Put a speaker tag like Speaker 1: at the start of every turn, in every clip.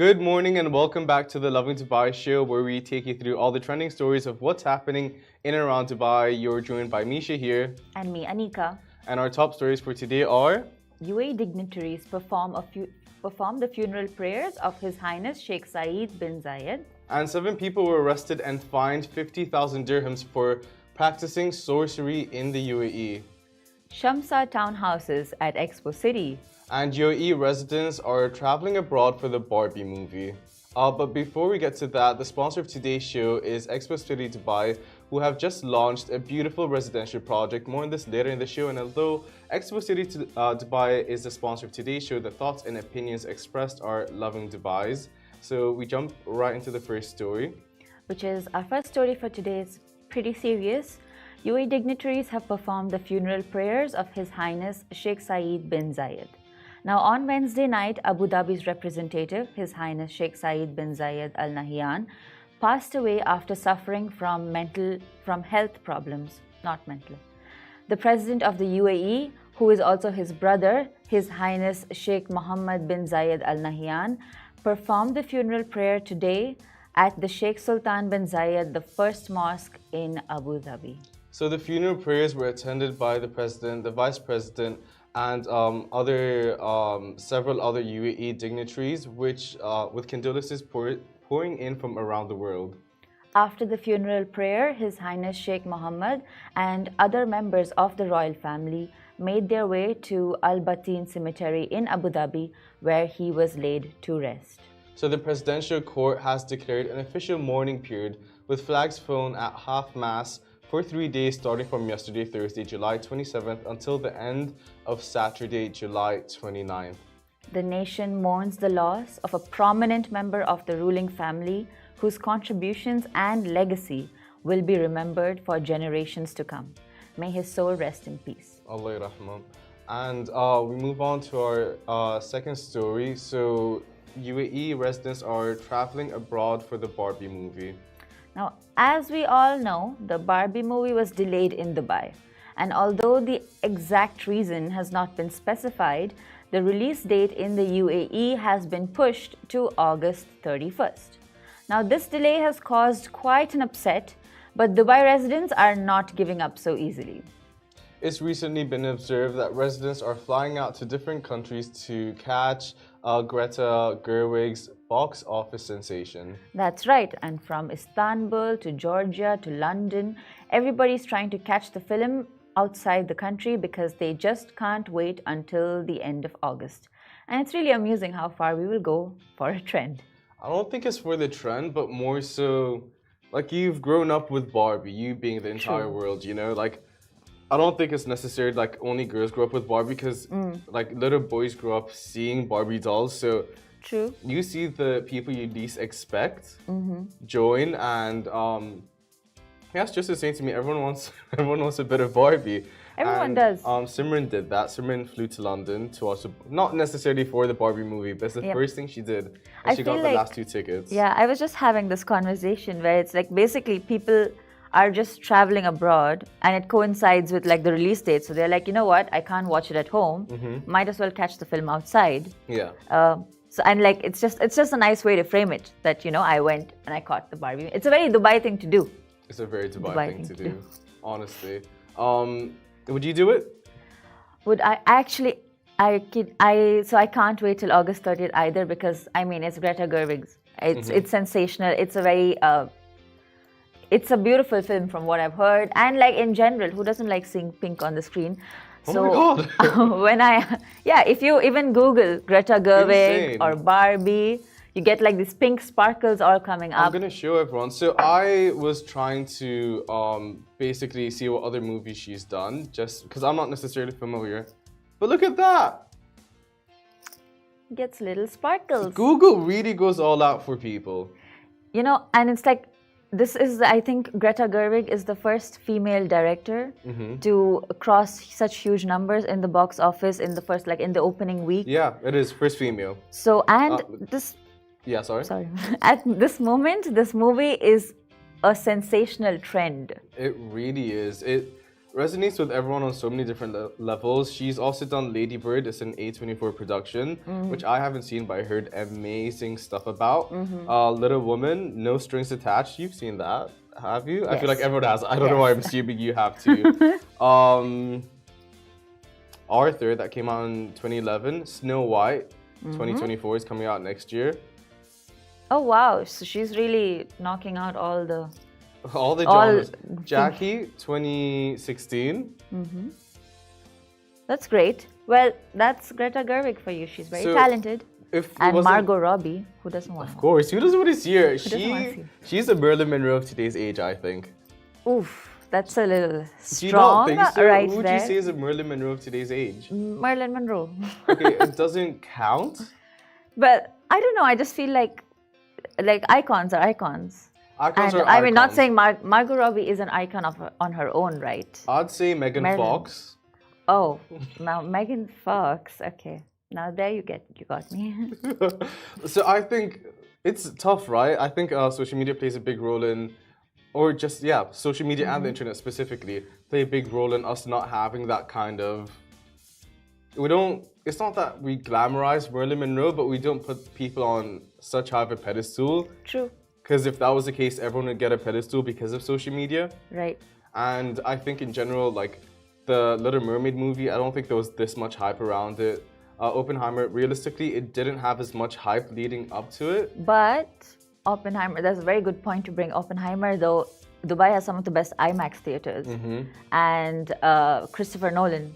Speaker 1: Good morning and welcome back to the Lovin Dubai Show, where we take you through all the trending stories of what's happening in and around Dubai. You're joined by Misha here.
Speaker 2: And me, Anika.
Speaker 1: And our top stories for today are...
Speaker 2: UAE dignitaries perform the funeral prayers of His Highness Sheikh Saeed bin Zayed.
Speaker 1: And 7 people were arrested and fined 50,000 dirhams for practicing sorcery in the UAE.
Speaker 2: Shamsa townhouses at Expo City.
Speaker 1: And UAE residents are traveling abroad for the Barbie movie. But before we get to that, the sponsor of today's show is Expo City Dubai, who have just launched a beautiful residential project. More on this later in the show. And although Expo City Dubai is the sponsor of today's show, the thoughts and opinions expressed are Lovin Dubai's. So we jump right into the first story.
Speaker 2: Which is our first story for today. It's pretty serious. UAE dignitaries have performed the funeral prayers of His Highness Sheikh Saeed bin Zayed. Now, on Wednesday night, Abu Dhabi's representative, His Highness Sheikh Saeed bin Zayed Al Nahyan, passed away after suffering from health problems, not mental. The president of the UAE, who is also his brother, His Highness Sheikh Mohammed bin Zayed Al Nahyan, performed the funeral prayer today at the Sheikh Sultan bin Zayed, the first mosque in Abu Dhabi.
Speaker 1: So the funeral prayers were attended by the president, the vice president, and several other UAE dignitaries, with condolences pouring in from around the world.
Speaker 2: After the funeral prayer, His Highness Sheikh Mohammed and other members of the royal family made their way to Al Bateen Cemetery in Abu Dhabi, where he was laid to rest.
Speaker 1: So the presidential court has declared an official mourning period with flags flown at half-mast for 3 days, starting from yesterday, Thursday, July 27th, until the end of Saturday, July 29th.
Speaker 2: The nation mourns the loss of a prominent member of the ruling family whose contributions and legacy will be remembered for generations to come. May his soul rest in peace.
Speaker 1: Allah Rahman. And we move on to our second story. So UAE residents are traveling abroad for the Barbie movie.
Speaker 2: Now, as we all know, the Barbie movie was delayed in Dubai. And although the exact reason has not been specified, the release date in the UAE has been pushed to August 31st. Now, this delay has caused quite an upset, but Dubai residents are not giving up so easily.
Speaker 1: It's recently been observed that residents are flying out to different countries to catch Greta Gerwig's box office sensation.
Speaker 2: That's right, and from Istanbul to Georgia to London, everybody's trying to catch the film outside the country because they just can't wait until the end of August. And it's really amusing how far we will go for a trend.
Speaker 1: I don't think it's for the trend, but more so, like, you've grown up with Barbie, you being the entire world, you know? Like, I don't think it's necessary, like, only girls grow up with Barbie because, like, little boys grow up seeing Barbie dolls, so...
Speaker 2: True.
Speaker 1: You see the people you least expect join, and yeah, it's just the same to me. Everyone wants a bit of Barbie.
Speaker 2: Everyone does.
Speaker 1: Simran did that. Simran flew to London to watch not necessarily for the Barbie movie, but it's the first thing she did. And she got the last 2 tickets.
Speaker 2: Yeah, I was just having this conversation where it's like basically people are just traveling abroad and it coincides with like the release date. So they're like, you know what, I can't watch it at home. Might as well catch the film outside.
Speaker 1: Yeah.
Speaker 2: So and like it's just a nice way to frame it that, you know, I went and I caught the Barbie. It's a very Dubai thing to do.
Speaker 1: It's a very Dubai thing to do, honestly. Would you do it?
Speaker 2: Would I actually? So I can't wait till August 30th either because I mean it's Greta Gerwig's. It's sensational. It's a very it's a beautiful film from what I've heard, and like in general, who doesn't like seeing pink on the screen?
Speaker 1: Oh my God!
Speaker 2: If you even Google Greta Gerwig
Speaker 1: Insane.
Speaker 2: or Barbie, you get like these pink sparkles all coming up.
Speaker 1: I'm gonna show everyone. So I was trying to basically see what other movies she's done, just because I'm not necessarily familiar. But look at that!
Speaker 2: Gets little sparkles.
Speaker 1: Google really goes all out for people.
Speaker 2: You know, and it's like, this is, I think Greta Gerwig is the first female director to cross such huge numbers in the box office in the first, like in the opening week.
Speaker 1: Yeah, it is first female.
Speaker 2: So, and this...
Speaker 1: Yeah, sorry?
Speaker 2: Sorry. At this moment, this movie is a sensational trend.
Speaker 1: It really is. resonates with everyone on so many different levels. She's also done Lady Bird. It's an A24 production, which I haven't seen, but I heard amazing stuff about. Little Woman, No Strings Attached. You've seen that, have you? I feel like everyone has. I don't know why I'm assuming you have too. Arthur, that came out in 2011. Snow White, 2024 is coming out next year.
Speaker 2: Oh wow! So she's really knocking out all the
Speaker 1: genres. Jackie, 2016.
Speaker 2: That's great. Well, that's Greta Gerwig for you. She's very talented. And Margot Robbie, who doesn't want her?
Speaker 1: Of course, who doesn't want to see her? She's a Marilyn Monroe of today's age, I think.
Speaker 2: Oof, that's a little strong.
Speaker 1: Do you not think so?
Speaker 2: Right
Speaker 1: Who would
Speaker 2: there.
Speaker 1: you say is a Marilyn Monroe of today's age?
Speaker 2: Marilyn Monroe.
Speaker 1: Okay, it doesn't count?
Speaker 2: But I don't know, I just feel like icons are icons.
Speaker 1: Icons
Speaker 2: and
Speaker 1: are
Speaker 2: I mean, not
Speaker 1: icons.
Speaker 2: saying on Robbie is an icon on her own, right?
Speaker 1: I'd say Megan Fox.
Speaker 2: Oh, now Megan Fox. Okay, now there you got me.
Speaker 1: So I think it's tough, right? I think social media plays a big role in, or just social media and the internet specifically play a big role in us not having that kind of. We don't. It's not that we glamorize Marilyn Monroe, but we don't put people on such high of a pedestal.
Speaker 2: True.
Speaker 1: Because if that was the case, everyone would get a pedestal because of social media.
Speaker 2: Right.
Speaker 1: And I think in general, like the Little Mermaid movie, I don't think there was this much hype around it. Oppenheimer, realistically, it didn't have as much hype leading up to it.
Speaker 2: But Oppenheimer, that's a very good point to bring. Oppenheimer, though, Dubai has some of the best IMAX theaters. And Christopher Nolan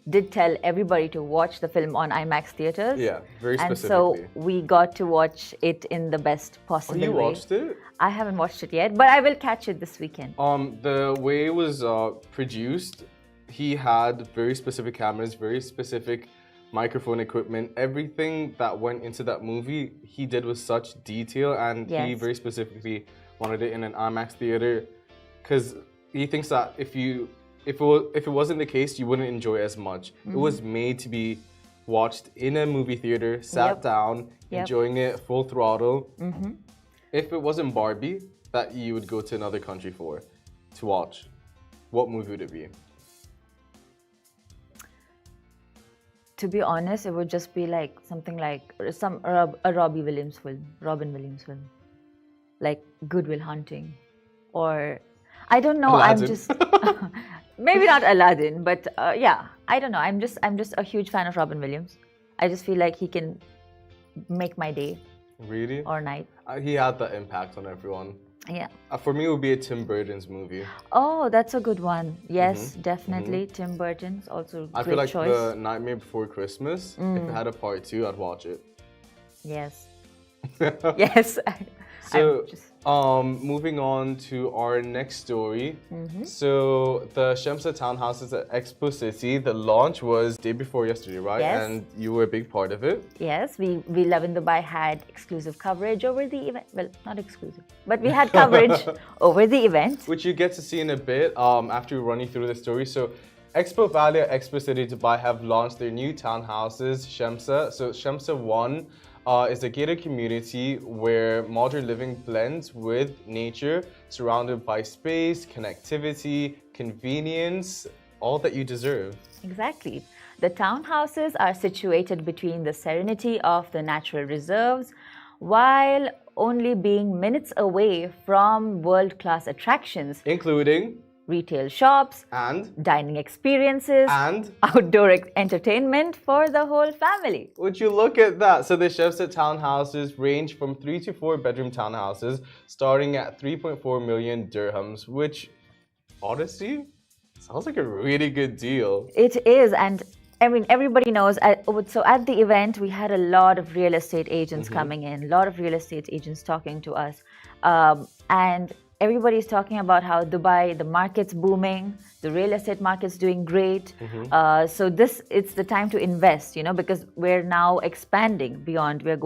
Speaker 2: did tell everybody to watch the film on IMAX theaters.
Speaker 1: Yeah, very specifically.
Speaker 2: And so we got to watch it in the best possible way.
Speaker 1: You watched it?
Speaker 2: I haven't watched it yet, but I will catch it this weekend.
Speaker 1: The way it was produced, he had very specific cameras, very specific microphone equipment. Everything that went into that movie, he did with such detail, and he very specifically wanted it in an IMAX theater because he thinks that if it wasn't the case, you wouldn't enjoy it as much. It was made to be watched in a movie theater, sat down, enjoying it full throttle. If it wasn't Barbie that you would go to another country to watch, what movie would it be?
Speaker 2: To be honest, it would just be like something like a Robin Williams film, like Good Will Hunting, or I don't know.
Speaker 1: Aladdin.
Speaker 2: I'm just maybe not Aladdin, but I don't know. I'm just a huge fan of Robin Williams. I just feel like he can make my day.
Speaker 1: Really?
Speaker 2: Or night.
Speaker 1: He had that impact on everyone.
Speaker 2: Yeah.
Speaker 1: For me, it would be a Tim Burton's movie.
Speaker 2: Oh, that's a good one. Yes, definitely. Tim Burton's also a
Speaker 1: I feel like
Speaker 2: choice.
Speaker 1: The Nightmare Before Christmas, if it had a part 2, I'd watch it.
Speaker 2: Yes. Yes.
Speaker 1: So, moving on to our next story. So, the Shamsa townhouses at Expo City, the launch was day before yesterday, right?
Speaker 2: Yes.
Speaker 1: And you were a big part of it.
Speaker 2: Yes, we Lovin Dubai had exclusive coverage over the event. Well, not exclusive, but we had coverage over the event.
Speaker 1: Which you get to see in a bit after we run you through the story. So, Expo Valley at Expo City Dubai have launched their new townhouses, Shamsa. So, Shamsa 1 is a gated community where modern living blends with nature, surrounded by space, connectivity, convenience, all that you deserve.
Speaker 2: Exactly. The townhouses are situated between the serenity of the natural reserves, while only being minutes away from world-class attractions,
Speaker 1: including
Speaker 2: retail shops
Speaker 1: and
Speaker 2: dining experiences
Speaker 1: and
Speaker 2: outdoor entertainment for the whole family.
Speaker 1: Would you look at that? So the Shamsa townhouses range from 3 to 4 bedroom townhouses starting at 3.4 million dirhams, which honestly sounds like a really good deal.
Speaker 2: It is, and I mean, everybody knows. So at the event, we had a lot of real estate agents coming in, a lot of real estate agents talking to us, and everybody's talking about how Dubai, the market's booming, the real estate market's doing great. So it's the time to invest, because we're now expanding beyond. We're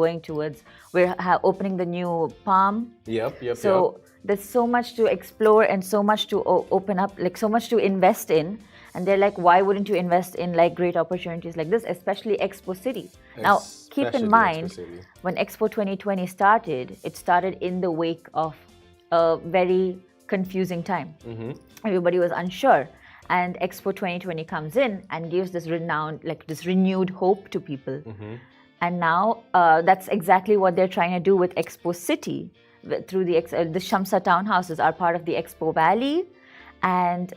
Speaker 2: opening the new Palm.
Speaker 1: Yep.
Speaker 2: So there's so much to explore and so much to open up, like so much to invest in. And they're like, why wouldn't you invest in like great opportunities like this, especially Expo City? Now, keep in mind, when Expo 2020 started, it started in the wake of a very confusing time. Everybody was unsure. and Expo 2020 comes in and gives this this renewed hope to people. And now that's exactly what they're trying to do with Expo City. Through the Shamsa townhouses are part of the Expo Valley, and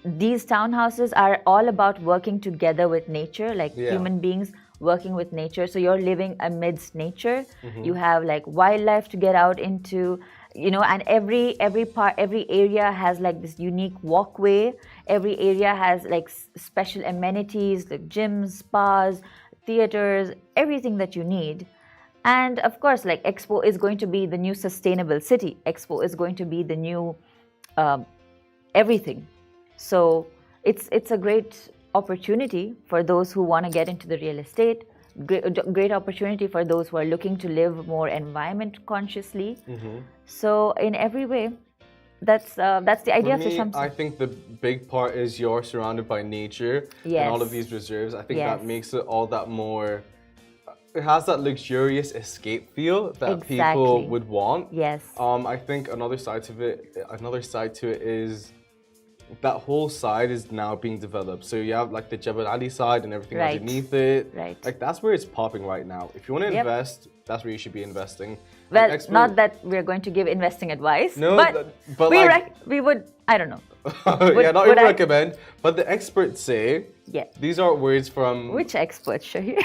Speaker 2: these townhouses are all about working together with nature, like human beings working with nature. So you're living amidst nature. You have like wildlife to get out into, and every area has like this unique walkway. Every area has like special amenities like gyms, spas, theaters, everything that you need. And of course, like Expo is going to be the new sustainable city. Expo is going to be the new everything. So it's a great opportunity for those who want to get into the real estate. Great opportunity for those who are looking to live more environment consciously. So in every way, that's the idea of the Shamsa.
Speaker 1: I think the big part is you're surrounded by nature and all of these reserves. I think that makes it all that more. It has that luxurious escape feel that people would want.
Speaker 2: Yes.
Speaker 1: I think another side to it is that whole side is now being developed. So you have like the Jebel Ali side and everything underneath it.
Speaker 2: Right.
Speaker 1: Like that's where it's popping right now. If you want to invest, that's where you should be investing.
Speaker 2: Well, not that we're going to give investing advice.
Speaker 1: No,
Speaker 2: but we would. I don't know.
Speaker 1: Not even recommend. But the experts say.
Speaker 2: Yeah.
Speaker 1: These are words from.
Speaker 2: Which experts, Shahir?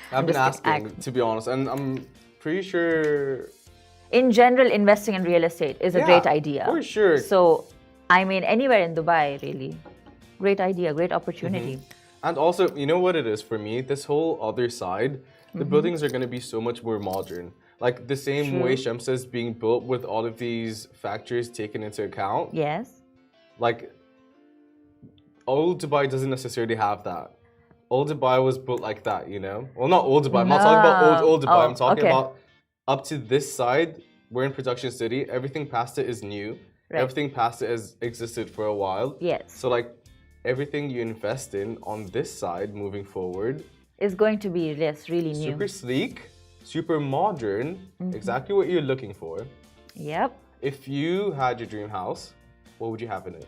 Speaker 1: I've been asking, to be honest, and I'm pretty sure.
Speaker 2: In general, investing in real estate is a great idea.
Speaker 1: For sure.
Speaker 2: So, I mean, anywhere in Dubai, really. Great idea, great opportunity.
Speaker 1: And also, you know what it is for me? This whole other side, the buildings are going to be so much more modern. Like the same way Shamsa is being built with all of these factors taken into account.
Speaker 2: Yes.
Speaker 1: Like, old Dubai doesn't necessarily have that. Old Dubai was built like that, Well, not old Dubai. I'm not talking about old Dubai. I'm talking about up to this side. We're in production city. Everything past it is new. Right. Everything past it has existed for a while.
Speaker 2: Yes.
Speaker 1: So, like, everything you invest in on this side moving forward
Speaker 2: is going to be really new.
Speaker 1: Super sleek, super modern, exactly what you're looking for.
Speaker 2: Yep.
Speaker 1: If you had your dream house, what would you have in it?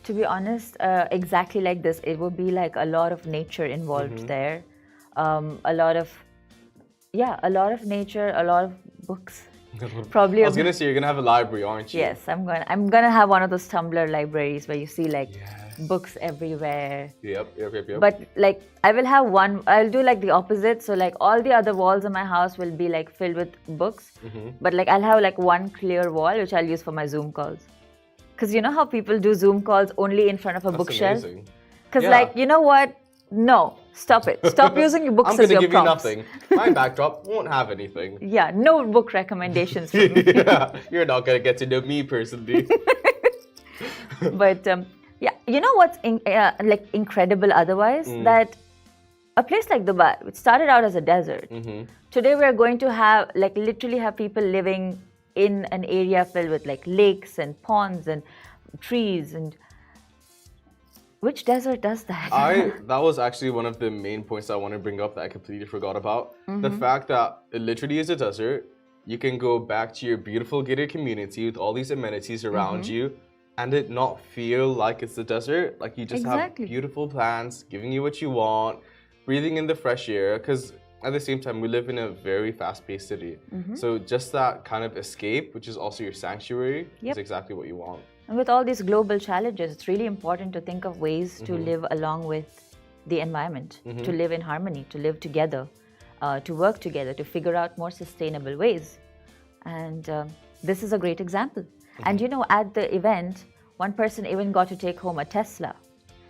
Speaker 2: To be honest, exactly like this. It would be like a lot of nature involved there. A lot of nature, a lot of books. Probably.
Speaker 1: I was gonna say you're gonna have a library, aren't you?
Speaker 2: Yes, I'm gonna have one of those Tumblr libraries where you see like books everywhere.
Speaker 1: Yep.
Speaker 2: But like I'll do like the opposite. So like all the other walls in my house will be like filled with books. But like I'll have like one clear wall which I'll use for my Zoom calls. Because you know how people do Zoom calls only in front of a bookshelf? Because like, you know what? No, stop it. Stop using your books as your prompts.
Speaker 1: I'm going to give you nothing. My backdrop won't have anything.
Speaker 2: Yeah, no book recommendations for me.
Speaker 1: You're not going to get to know me personally.
Speaker 2: But you know what's like incredible otherwise? That a place like Dubai, which started out as a desert, today we're going to have like literally have people living in an area filled with like lakes and ponds and trees. And which desert does that?
Speaker 1: That was actually one of the main points I want to bring up that I completely forgot about. The fact that it literally is a desert. You can go back to your beautiful gated community with all these amenities around you and it not feel like it's the desert. Like you just have beautiful plants giving you what you want, breathing in the fresh air. Because at the same time, we live in a very fast-paced city. So just that kind of escape, which is also your sanctuary, is exactly what you want.
Speaker 2: And with all these global challenges, it's really important to think of ways to live along with the environment, to live in harmony, to live together, to work together, to figure out more sustainable ways. And this is a great example. And you know, at the event, one person even got to take home a Tesla.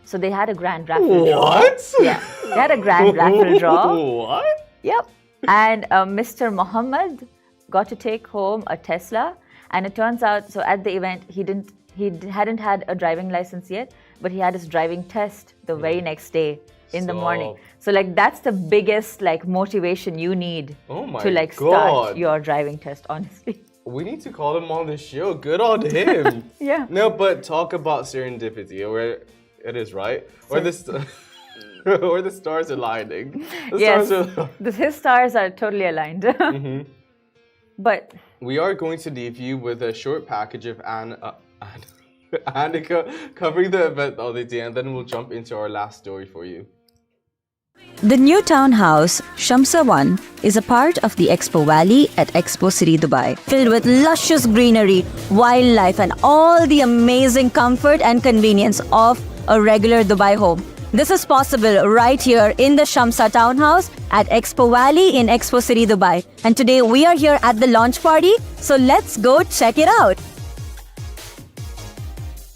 Speaker 2: So they had a grand raffle draw.
Speaker 1: What?
Speaker 2: Yeah, they had a grand raffle draw.
Speaker 1: What?
Speaker 2: Yep. And Mr. Muhammad got to take home a Tesla. And it turns out, so at the event, he hadn't had a driving license yet, but he had his driving test the very next day in the morning. So like that's the biggest like motivation you need to like start your driving test, honestly.
Speaker 1: We need to call him on the show. Good on him.
Speaker 2: Yeah.
Speaker 1: No, but talk about serendipity, where it is, right? Or the stars aligning.
Speaker 2: His stars are totally aligned. But
Speaker 1: we are going to leave you with a short package of Annika covering the event the other day, and then we'll jump into our last story for you.
Speaker 2: The new townhouse, Shamsa 1, is a part of the Expo Valley at Expo City, Dubai, filled with luscious greenery, wildlife, and all the amazing comfort and convenience of a regular Dubai home. This is possible right here in the Shamsa townhouse at Expo Valley in Expo City, Dubai. And today we are here at the launch party, so let's go check it out.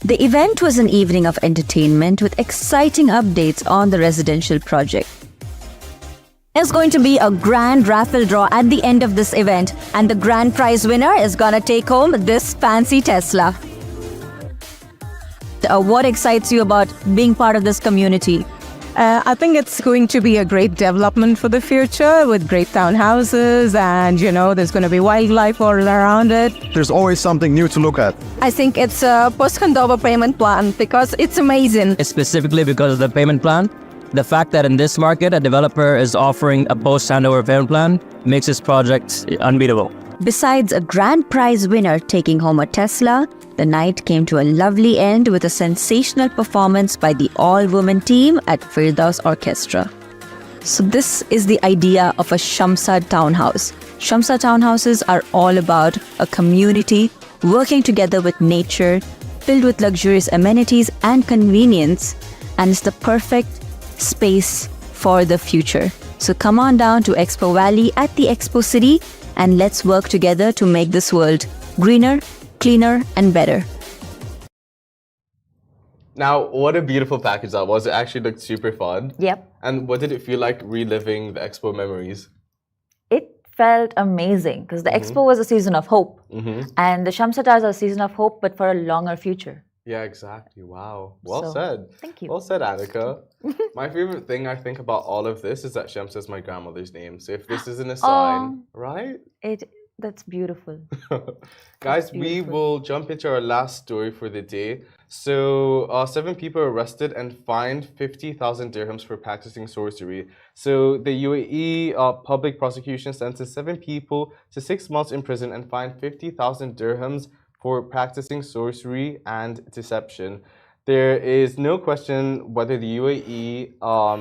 Speaker 2: The event was an evening of entertainment with exciting updates on the residential project. There's going to be a grand raffle draw at the end of this event, and the grand prize winner is gonna take home this fancy Tesla. What excites you about being part of this community?
Speaker 3: I think it's going to be a great development for the future with great townhouses, and there's going to be wildlife all around it.
Speaker 4: There's always something new to look at.
Speaker 3: I think it's a post-handover payment plan because it's amazing.
Speaker 5: Specifically because of the payment plan. The fact that in this market, a developer is offering a post-handover payment plan makes this project unbeatable.
Speaker 2: Besides a grand prize winner taking home a Tesla, the night came to a lovely end with a sensational performance by the all-women team at Firdaus Orchestra. So this is the idea of a Shamsa townhouse. Shamsa townhouses are all about a community working together with nature, filled with luxurious amenities and convenience, and it's the perfect space for the future. So come on down to Expo Valley at the Expo City and let's work together to make this world greener, cleaner, and better.
Speaker 1: Now, what a beautiful package that was. It actually looked super fun.
Speaker 2: Yep.
Speaker 1: And what did it feel like reliving the Expo memories?
Speaker 2: It felt amazing because the Expo was a season of hope. And the Shamsa Towers are a season of hope, but for a longer future.
Speaker 1: Yeah, exactly. Wow. Well
Speaker 2: So,
Speaker 1: said.
Speaker 2: thank you.
Speaker 1: Well said, Annika. My favorite thing I think about all of this is that Shamsa is my grandmother's name. So if this isn't a sign, right?
Speaker 2: That's beautiful.
Speaker 1: Guys, we will jump into our last story for the day. So 7 people arrested and fined 50,000 dirhams for practicing sorcery. So the UAE public prosecution sentenced 7 people to 6 months in prison and fined 50,000 dirhams for practicing sorcery and deception. There is no question whether the UAE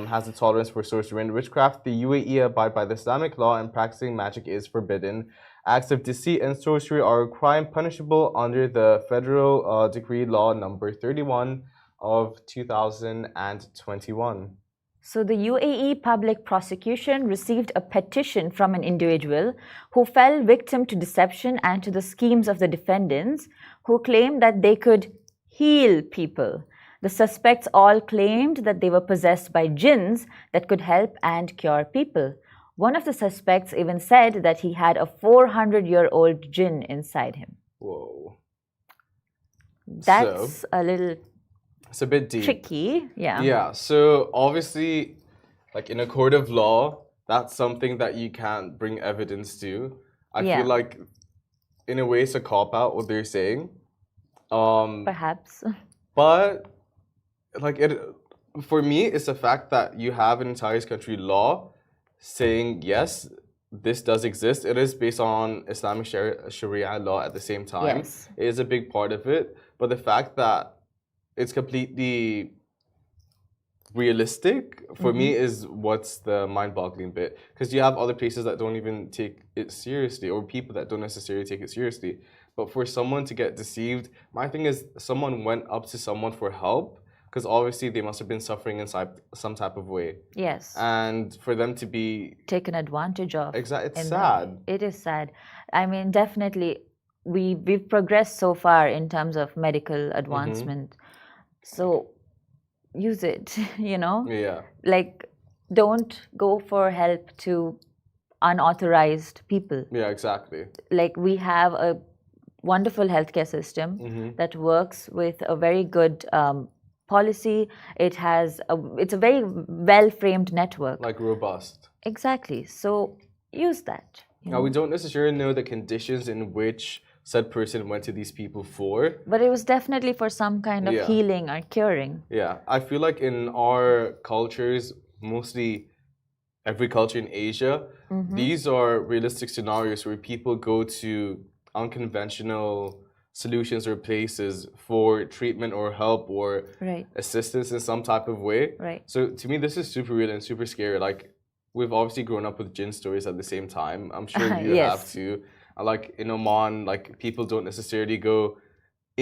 Speaker 1: has a tolerance for sorcery and witchcraft. The UAE abide by the Islamic law and practicing magic is forbidden. Acts of deceit and sorcery are a crime punishable under the Federal Decree Law number 31 of 2021.
Speaker 2: So the UAE public prosecution received a petition from an individual who fell victim to deception and to the schemes of the defendants, who claimed that they could heal people. The suspects all claimed that they were possessed by jinns that could help and cure people. One of the suspects even said that he had a 400-year-old jinn inside him.
Speaker 1: Whoa.
Speaker 2: That's a little
Speaker 1: It's a bit deep.
Speaker 2: tricky. Yeah.
Speaker 1: Yeah, so obviously, like in a court of law, that's something that you can't bring evidence to. I
Speaker 2: Yeah.
Speaker 1: feel like, in a way, it's a cop-out, what they're saying.
Speaker 2: Perhaps.
Speaker 1: But, like, for me, it's the fact that you have an entire country law saying, yes, this does exist. It is based on Islamic Sharia law at the same time.
Speaker 2: Yes.
Speaker 1: It is a big part of it. But the fact that it's completely realistic, for me, is what's the mind-boggling bit. Because you have other places that don't even take it seriously, or people that don't necessarily take it seriously. But for someone to get deceived, my thing is someone went up to someone for help, because obviously they must have been suffering inside some type of way.
Speaker 2: Yes.
Speaker 1: And for them to be
Speaker 2: Taken advantage of.
Speaker 1: exactly, it's
Speaker 2: in
Speaker 1: sad.
Speaker 2: It is sad. I mean, definitely, we've progressed so far in terms of medical advancement. So use it,
Speaker 1: Yeah.
Speaker 2: Like, don't go for help to unauthorized people.
Speaker 1: Yeah, exactly.
Speaker 2: Like, we have a wonderful healthcare system that works with a very good policy. It's a very well-framed network.
Speaker 1: Like robust.
Speaker 2: Exactly. So use that.
Speaker 1: Now, we don't necessarily know the conditions in which said person went to these people for.
Speaker 2: But it was definitely for some kind of
Speaker 1: Yeah.
Speaker 2: healing or curing.
Speaker 1: Yeah, I feel like in our cultures, mostly every culture in Asia, these are realistic scenarios where people go to unconventional solutions or places for treatment or help or
Speaker 2: Right.
Speaker 1: assistance in some type of way.
Speaker 2: Right.
Speaker 1: So to me, this is super real and super scary. Like we've obviously grown up with jinn stories at the same time. I'm sure you
Speaker 2: Yes.
Speaker 1: have too. Like in Oman, like people don't necessarily go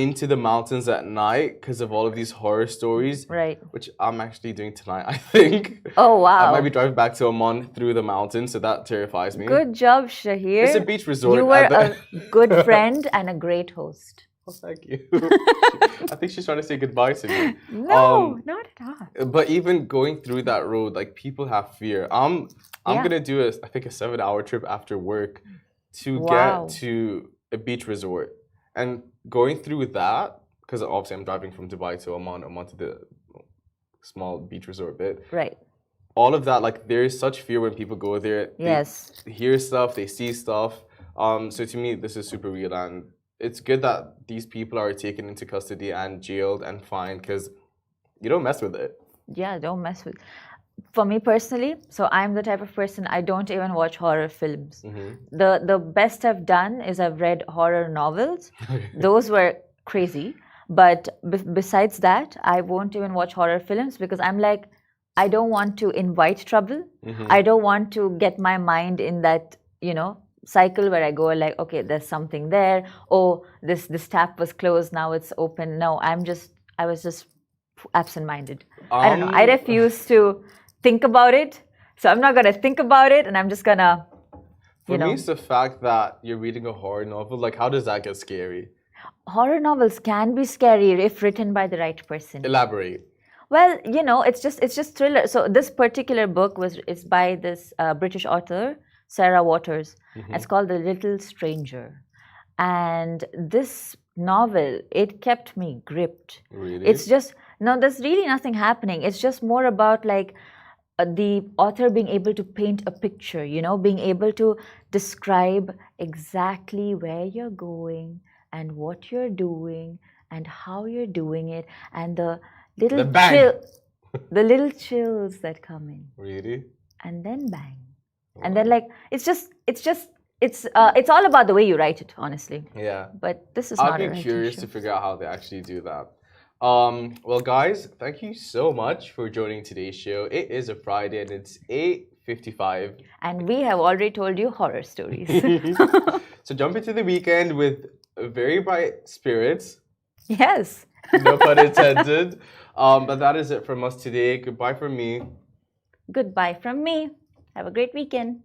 Speaker 1: into the mountains at night because of all of these horror stories,
Speaker 2: Right.
Speaker 1: which I'm actually doing tonight, I think.
Speaker 2: Oh,
Speaker 1: I might
Speaker 2: wow.
Speaker 1: be driving back to Oman through the mountains, so that terrifies me.
Speaker 2: Good job, Shahir.
Speaker 1: It's a beach resort.
Speaker 2: You were
Speaker 1: at the-
Speaker 2: a good friend and a great host.
Speaker 1: Oh, thank you. I think she's trying to say goodbye to me.
Speaker 2: No, not at all.
Speaker 1: But even going through that road, like people have fear. I'm
Speaker 2: Yeah.
Speaker 1: gonna do I think a 7-hour trip after work to
Speaker 2: Wow.
Speaker 1: get to a beach resort, and going through that because obviously I'm driving from Dubai to Oman to the small beach resort bit.
Speaker 2: Right.
Speaker 1: All of that, like there is such fear when people go there.
Speaker 2: Yes.
Speaker 1: They hear stuff, they see stuff. So to me, this is super real, and it's good that these people are taken into custody and jailed and fined because you don't mess with it.
Speaker 2: Yeah, don't mess with. For me personally, so I'm the type of person I don't even watch horror films. The best I've done is I've read horror novels. Those were crazy. But besides that, I won't even watch horror films because I'm like, I don't want to invite trouble. I don't want to get my mind in that, cycle where I go like, okay, there's something there. Oh, this tap was closed, now it's open. No, I was just absent-minded. I don't know. I refuse to think about it. So I'm not going to think about it and I'm just going to,
Speaker 1: For me, it's the fact that you're reading a horror novel. Like, how does that get scary?
Speaker 2: Horror novels can be scary if written by the right person.
Speaker 1: Elaborate.
Speaker 2: Well, it's just thriller. So this particular book is by this British author, Sarah Waters. It's called The Little Stranger. And this novel, it kept me gripped.
Speaker 1: Really?
Speaker 2: It's just, no, there's really nothing happening. It's just more about like the author being able to paint a picture, being able to describe exactly where you're going and what you're doing and how you're doing it and the little the little chills that come in.
Speaker 1: Really?
Speaker 2: And then bang. And then like it's all about the way you write it, honestly.
Speaker 1: Yeah.
Speaker 2: But this is not a
Speaker 1: I'd be
Speaker 2: writing
Speaker 1: curious
Speaker 2: show.
Speaker 1: to figure out how they actually do that. Well, guys, thank you so much for joining today's show. It is a Friday and it's 8:55.
Speaker 2: And we have already told you horror stories.
Speaker 1: So jump into the weekend with very bright spirits.
Speaker 2: Yes.
Speaker 1: No pun intended. But that is it from us today. Goodbye from me.
Speaker 2: Goodbye from me. Have a great weekend.